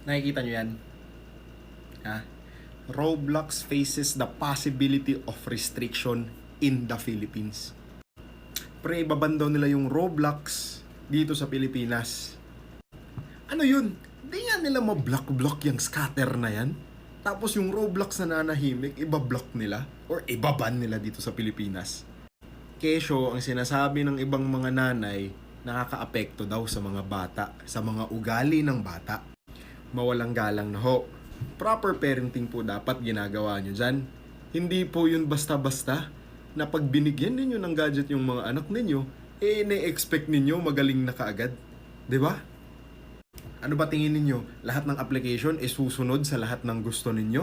Nakikita nyo yan? Ha? Roblox faces the possibility of restriction in the Philippines. Pre, ibaban daw nila yung Roblox dito sa Pilipinas. Ano yun? Di nga nila ma-block yung scatter na yan? Tapos yung Roblox na nanahimik, ibablock nila? Or ibaban nila dito sa Pilipinas? Kesyo, ang sinasabi ng ibang mga nanay, nakakaapekto daw sa mga bata, sa mga ugali ng bata. Mawalang galang na ho. Proper parenting po dapat ginagawa nyo dyan. Hindi po yun basta-basta na pag binigyan ninyo ng gadget yung mga anak ninyo, na-expect ninyo magaling na kaagad. 'Di ba? Ano ba tingin ninyo? Lahat ng application susunod sa lahat ng gusto ninyo?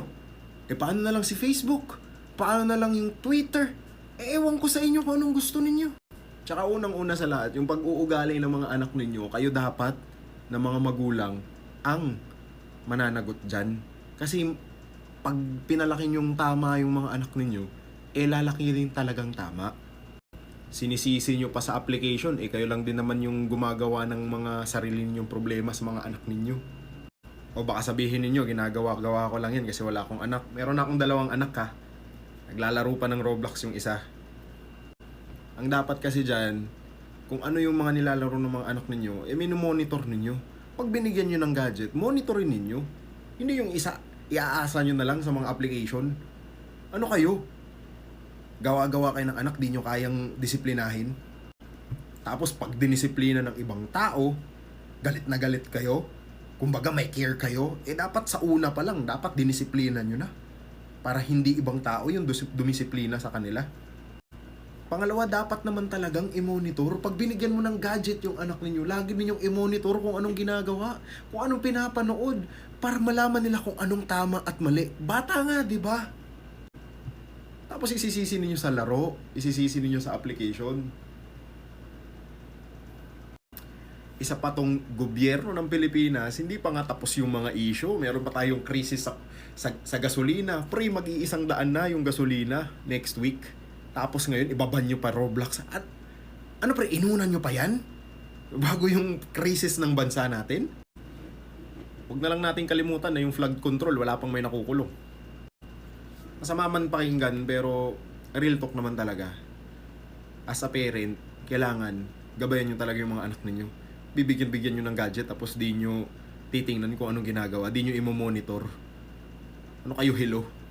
Paano na lang si Facebook? Paano na lang yung Twitter? Ewan ko sa inyo kung anong gusto ninyo. Tsaka unang-una sa lahat, yung pag-uugali ng mga anak ninyo, kayo dapat na mga magulang ang mananagot dyan. Kasi pag pinalaki nyong tama yung mga anak ninyo, lalaki rin talagang tama. Sinisisi nyo pa sa application, kayo lang din naman yung gumagawa ng mga sarili ninyong problema sa mga anak ninyo. O baka sabihin ninyo, ginagawa-gawa ko lang yan kasi wala akong anak. Meron akong 2 anak ha. Naglalaro pa ng Roblox yung isa. Ang dapat kasi dyan, kung ano yung mga nilalaro ng mga anak ninyo, monitor ninyo. Pag binigyan nyo ng gadget, monitorin ninyo. Hindi yung isa, iaasa nyo na lang sa mga application. Ano kayo? Gawa-gawa kayo ng anak, di nyo kayang disiplinahin. Tapos pag dinisiplina ng ibang tao, galit na galit kayo. Kumbaga may care kayo. Dapat sa una pa lang, dapat dinisiplina nyo na. Para hindi ibang tao yung dumisiplina sa kanila. Pangalawa, dapat naman talagang i-monitor. Pag binigyan mo ng gadget yung anak ninyo, lagi ninyong i-monitor kung anong ginagawa, kung anong pinapanood, para malaman nila kung anong tama at mali. Bata nga, di ba? Tapos isisisi ninyo sa laro, isisisi ninyo sa application. Isa pa tong gobyerno ng Pilipinas, hindi pa nga tapos yung mga issue. Meron pa tayong krisis sa gasolina. Pre, mag-100 na yung gasolina next week. Tapos ngayon, ibaban nyo pa Roblox. At ano pre, inunan nyo pa yan? Bago yung krisis ng bansa natin? Huwag na lang natin kalimutan na yung flood control, wala pang may nakukulong. Masama man pakinggan, pero real talk naman talaga. As a parent, kailangan gabayan nyo talaga yung mga anak ninyo. Bibigyan-bigyan nyo ng gadget, tapos di nyo titingnan kung anong ginagawa. Di nyo imo-monitor. Ano kayo, hello?